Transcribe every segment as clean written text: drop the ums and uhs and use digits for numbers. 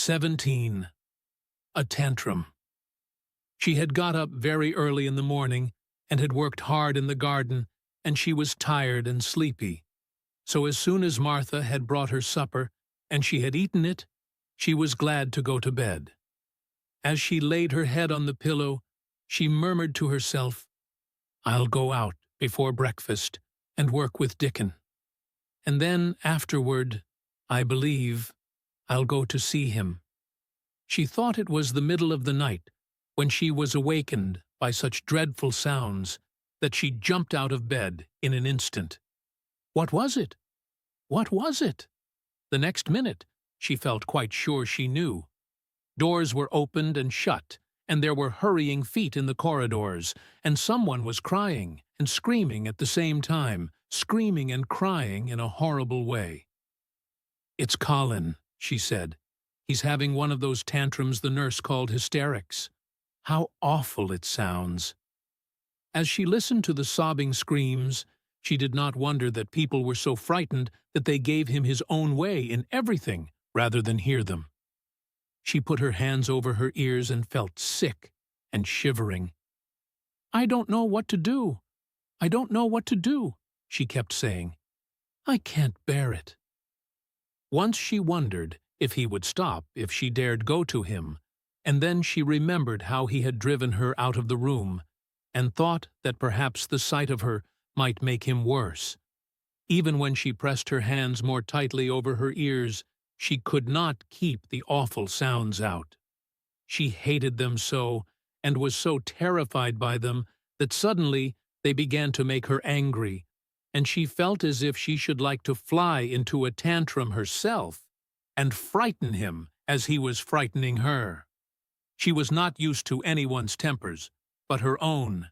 17. A tantrum. She had got up very early in the morning and had worked hard in the garden, and she was tired and sleepy. So as soon as Martha had brought her supper and she had eaten it, she was glad to go to bed. As she laid her head on the pillow, she murmured to herself, "I'll go out before breakfast and work with Dickon. And then afterward, I believe, I'll go to see him." She thought it was the middle of the night when she was awakened by such dreadful sounds that she jumped out of bed in an instant. What was it? What was it? The next minute, she felt quite sure she knew. Doors were opened and shut, and there were hurrying feet in the corridors, and someone was crying and screaming at the same time, screaming and crying in a horrible way. "It's Colin," she said. "He's having one of those tantrums the nurse called hysterics. How awful it sounds." As she listened to the sobbing screams, she did not wonder that people were so frightened that they gave him his own way in everything rather than hear them. She put her hands over her ears and felt sick and shivering. "I don't know what to do. I don't know what to do," she kept saying. "I can't bear it." Once she wondered if he would stop if she dared go to him, and then she remembered how he had driven her out of the room, and thought that perhaps the sight of her might make him worse. Even when she pressed her hands more tightly over her ears, she could not keep the awful sounds out. She hated them so, and was so terrified by them, that suddenly they began to make her angry, and she felt as if she should like to fly into a tantrum herself and frighten him as he was frightening her. She was not used to anyone's tempers, but her own.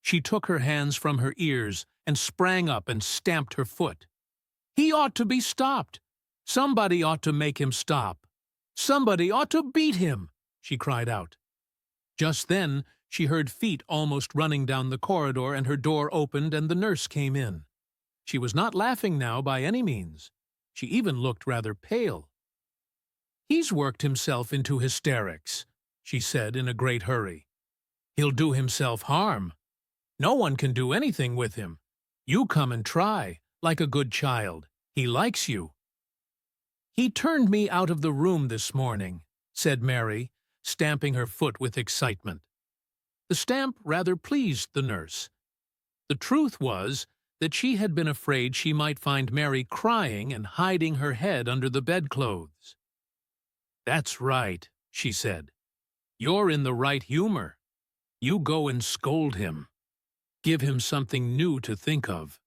She took her hands from her ears and sprang up and stamped her foot. "He ought to be stopped! Somebody ought to make him stop! Somebody ought to beat him!" she cried out. Just then she heard feet almost running down the corridor, and her door opened and the nurse came in. She was not laughing now by any means. She even looked rather pale. "He's worked himself into hysterics," she said in a great hurry. "He'll do himself harm. No one can do anything with him. You come and try, like a good child. He likes you." "He turned me out of the room this morning," said Mary, stamping her foot with excitement. The stamp rather pleased the nurse. The truth was that she had been afraid she might find Mary crying and hiding her head under the bedclothes. "That's right," she said. "You're in the right humor. You go and scold him. Give him something new to think of.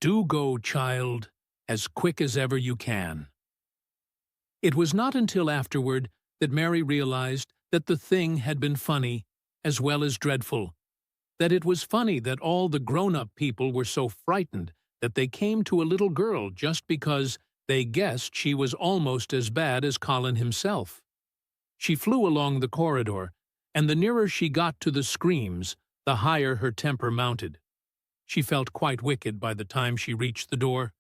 Do go, child, as quick as ever you can." It was not until afterward that Mary realized that the thing had been funny as well as dreadful, that it was funny that all the grown-up people were so frightened that they came to a little girl just because they guessed she was almost as bad as Colin himself. She flew along the corridor, and the nearer she got to the screams, the higher her temper mounted. She felt quite wicked by the time she reached the door.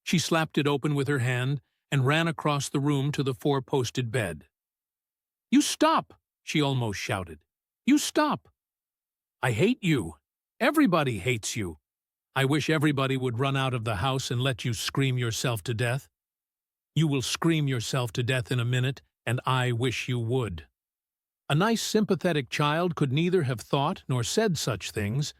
She slapped it open with her hand and ran across the room to the four-posted bed. "You stop!" she almost shouted. "You stop! I hate you. Everybody hates you. I wish everybody would run out of the house and let you scream yourself to death. You will scream yourself to death in a minute, and I wish you would." A nice, sympathetic child could neither have thought nor said such things,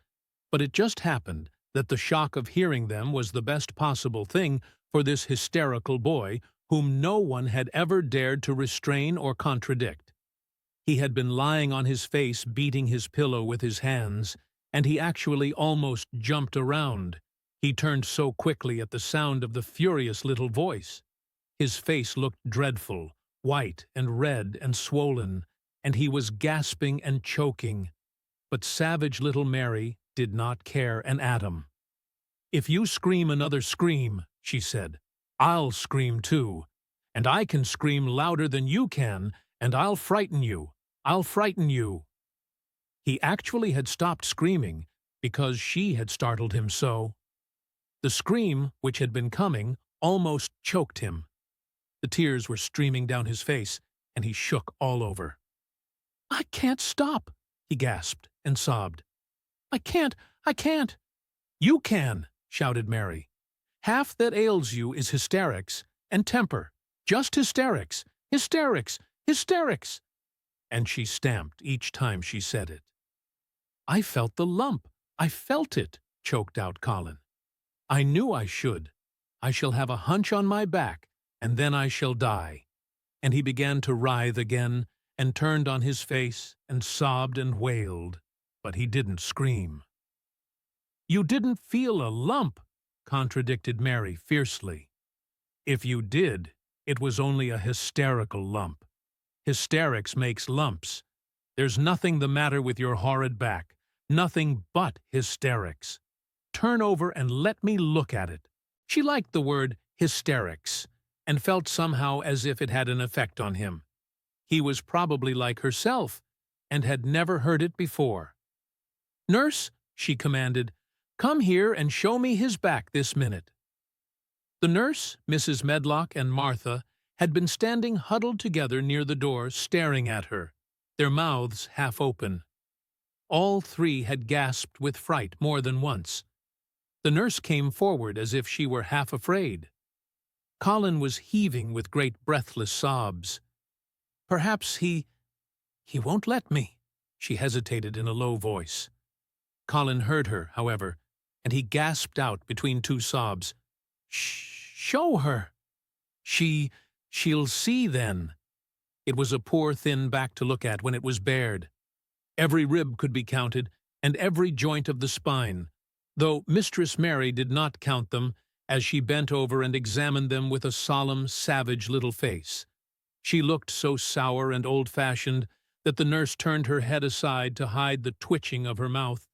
but it just happened that the shock of hearing them was the best possible thing for this hysterical boy, whom no one had ever dared to restrain or contradict. He had been lying on his face beating his pillow with his hands, and he actually almost jumped around. He turned so quickly at the sound of the furious little voice. His face looked dreadful, white and red and swollen, and he was gasping and choking. But savage little Mary did not care an atom. "If you scream another scream," she said, "I'll scream too. And I can scream louder than you can, and I'll frighten you. I'll frighten you." He actually had stopped screaming because she had startled him so. The scream, which had been coming, almost choked him. The tears were streaming down his face, and he shook all over. "I can't stop," he gasped and sobbed. "I can't, I can't." "You can," shouted Mary. "Half that ails you is hysterics and temper. Just hysterics, hysterics, hysterics." And she stamped each time she said it. "I felt the lump. I felt it," choked out Colin. "I knew I should. I shall have a hunch on my back, and then I shall die." And he began to writhe again, and turned on his face, and sobbed and wailed, but he didn't scream. "You didn't feel a lump," contradicted Mary fiercely. "If you did, it was only a hysterical lump. Hysterics makes lumps. There's nothing the matter with your horrid back, nothing but hysterics. Turn over and let me look at it." She liked the word hysterics, and felt somehow as if it had an effect on him. He was probably like herself, and had never heard it before. "Nurse," she commanded, "come here and show me his back this minute." The nurse, Mrs. Medlock, and Martha had been standing huddled together near the door, staring at her, their mouths half open. All three had gasped with fright more than once. The nurse came forward as if she were half afraid. Colin was heaving with great breathless sobs. "Perhaps he won't let me," she hesitated in a low voice. Colin heard her, however, and he gasped out between two sobs, "Show her. She'll see then." It was a poor thin back to look at when it was bared. Every rib could be counted, and every joint of the spine, though Mistress Mary did not count them, as she bent over and examined them with a solemn, savage little face. She looked so sour and old-fashioned that the nurse turned her head aside to hide the twitching of her mouth.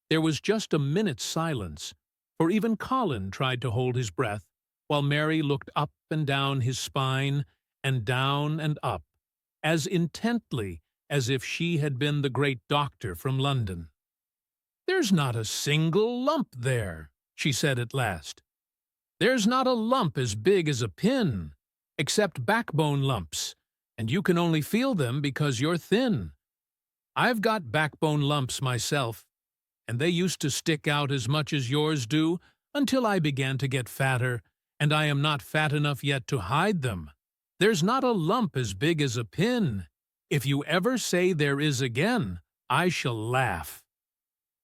There was just a minute's silence, for even Colin tried to hold his breath, while Mary looked up and down his spine, and down and up, as intently as if she had been the great doctor from London. "There's not a single lump there," she said at last. "There's not a lump as big as a pin, except backbone lumps, and you can only feel them because you're thin. I've got backbone lumps myself, and they used to stick out as much as yours do until I began to get fatter, and I am not fat enough yet to hide them. There's not a lump as big as a pin. If you ever say there is again, I shall laugh."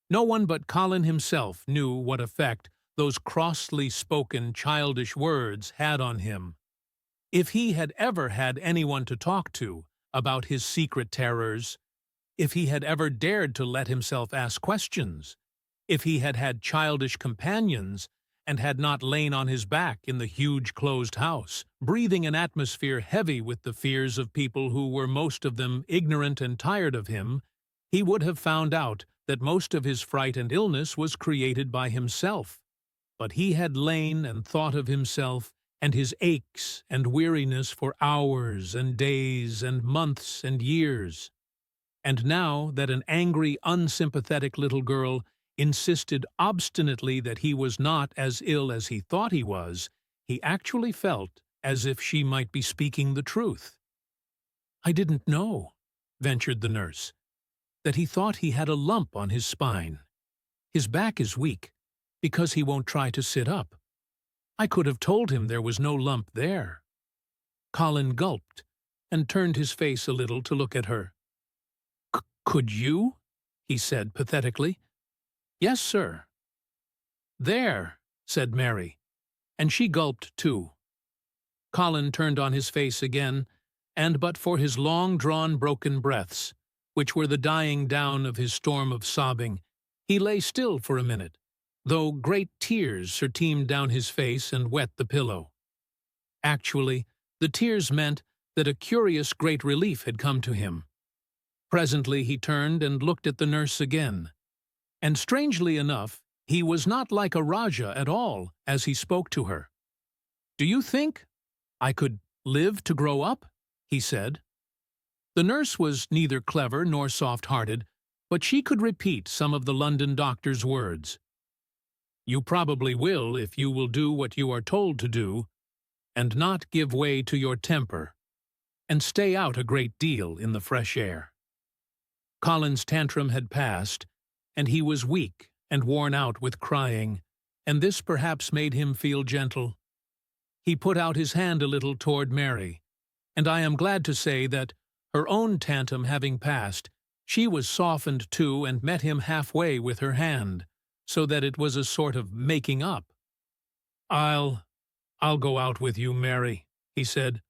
No one but Colin himself knew what effect those crossly spoken childish words had on him. If he had ever had anyone to talk to about his secret terrors, if he had ever dared to let himself ask questions, if he had had childish companions and had not lain on his back in the huge closed house, breathing an atmosphere heavy with the fears of people who were most of them ignorant and tired of him, he would have found out that most of his fright and illness was created by himself. But he had lain and thought of himself and his aches and weariness for hours and days and months and years. And now that an angry, unsympathetic little girl insisted obstinately that he was not as ill as he thought he was, he actually felt as if she might be speaking the truth. "I didn't know," ventured the nurse, "that he thought he had a lump on his spine. His back is weak, because he won't try to sit up. I could have told him there was no lump there." Colin gulped, and turned his face a little to look at her. "Could you?" he said pathetically. "Yes, sir." "There," said Mary, and she gulped too. Colin turned on his face again, and but for his long-drawn broken breaths, which were the dying down of his storm of sobbing, he lay still for a minute, though great tears streamed down his face and wet the pillow. Actually, the tears meant that a curious great relief had come to him. Presently he turned and looked at the nurse again, and strangely enough, he was not like a Rajah at all as he spoke to her. "Do you think I could live to grow up?" he said. The nurse was neither clever nor soft-hearted, but she could repeat some of the London doctor's words. "You probably will if you will do what you are told to do, and not give way to your temper." and stay out a great deal in the fresh air. Colin's tantrum had passed, and he was weak and worn out with crying, and this perhaps made him feel gentle. He put out his hand a little toward Mary, and I am glad to say that, her own tantrum having passed, she was softened too and met him halfway with her hand, so that it was a sort of making up. I'll go out with you, Mary," he said.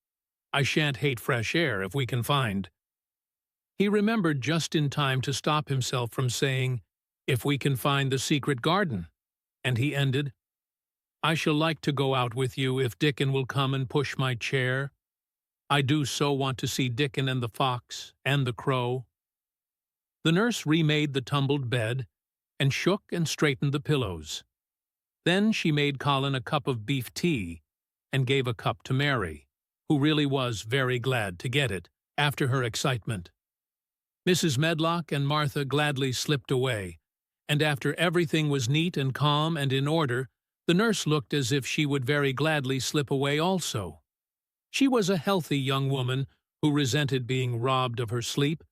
"I shan't hate fresh air if we can find." He remembered just in time to stop himself from saying, "if we can find the secret garden," and he ended, "I shall like to go out with you if Dickon will come and push my chair. I do so want to see Dickon and the fox and the crow." The nurse remade the tumbled bed and shook and straightened the pillows. Then she made Colin a cup of beef tea and gave a cup to Mary, who really was very glad to get it after her excitement. Mrs. Medlock and Martha gladly slipped away, and after everything was neat and calm and in order, the nurse looked as if she would very gladly slip away also. She was a healthy young woman who resented being robbed of her sleep,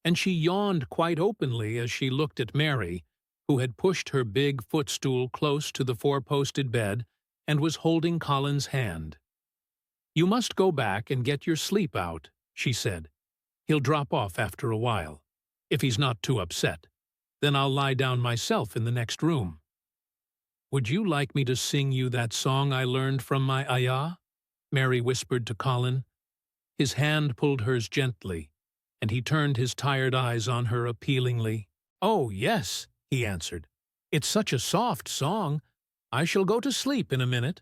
and she yawned quite openly as she looked at Mary, who had pushed her big footstool close to the four-posted bed and was holding Colin's hand. "You must go back and get your sleep out," she said. "He'll drop off after a while, if he's not too upset. Then I'll lie down myself in the next room." "Would you like me to sing you that song I learned from my ayah?" Mary whispered to Colin. His hand pulled hers gently, and he turned his tired eyes on her appealingly. "Oh, yes," he answered. "It's such a soft song. I shall go to sleep in a minute."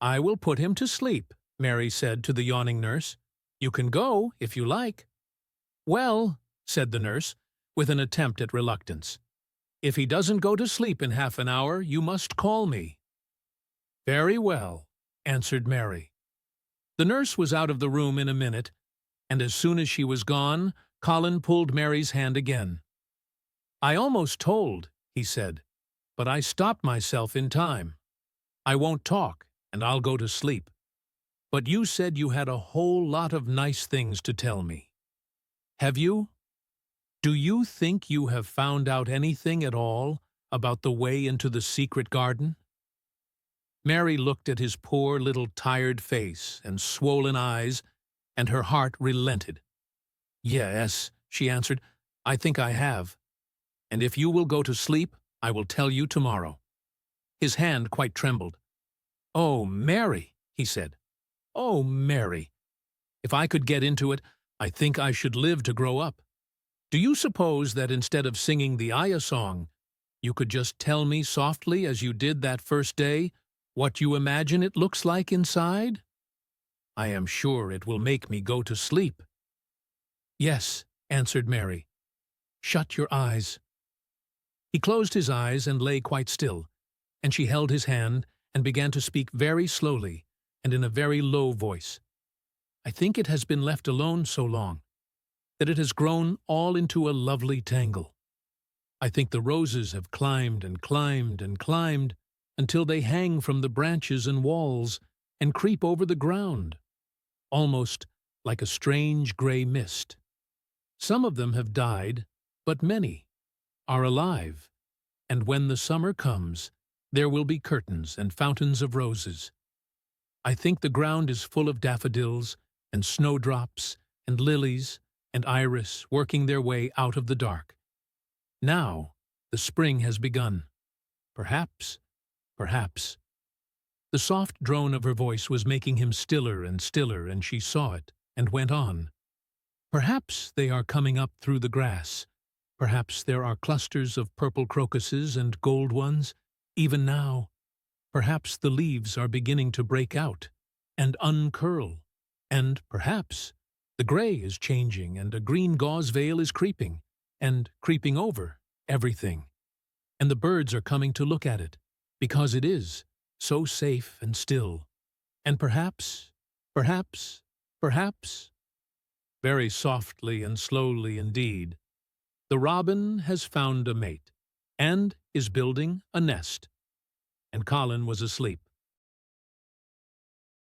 "I will put him to sleep," Mary said to the yawning nurse. "You can go, if you like." "Well," said the nurse, with an attempt at reluctance, "if he doesn't go to sleep in half an hour, you must call me." "Very well," answered Mary. The nurse was out of the room in a minute, and as soon as she was gone, Colin pulled Mary's hand again. "I almost told," he said, "but I stopped myself in time. I won't talk, and I'll go to sleep. But you said you had a whole lot of nice things to tell me. Have you? Do you think you have found out anything at all about the way into the secret garden?" Mary looked at his poor little tired face and swollen eyes, and her heart relented. "Yes," she answered, "I think I have. And if you will go to sleep, I will tell you tomorrow." His hand quite trembled. "Oh, Mary," he said. "Oh, Mary. If I could get into it, I think I should live to grow up. Do you suppose that instead of singing the Ayah song, you could just tell me softly as you did that first day what you imagine it looks like inside? I am sure it will make me go to sleep." "Yes," answered Mary. "Shut your eyes." He closed his eyes and lay quite still, and she held his hand and began to speak very slowly and in a very low voice. "I think it has been left alone so long that it has grown all into a lovely tangle. I think the roses have climbed and climbed and climbed until they hang from the branches and walls and creep over the ground, almost like a strange gray mist. Some of them have died, but many are alive, and when the summer comes, there will be curtains and fountains of roses. I think the ground is full of daffodils and snowdrops and lilies and iris working their way out of the dark. Now the spring has begun. Perhaps. The soft drone of her voice was making him stiller, and she saw it, and went on. "Perhaps they are coming up through the grass. Perhaps there are clusters of purple crocuses and gold ones, even now. Perhaps the leaves are beginning to break out and uncurl, and perhaps the gray is changing and a green gauze veil is creeping over everything, and the birds are coming to look at it, because it is so safe and still. And perhaps, very softly and slowly indeed, the robin has found a mate, and is building a nest." And Colin was asleep.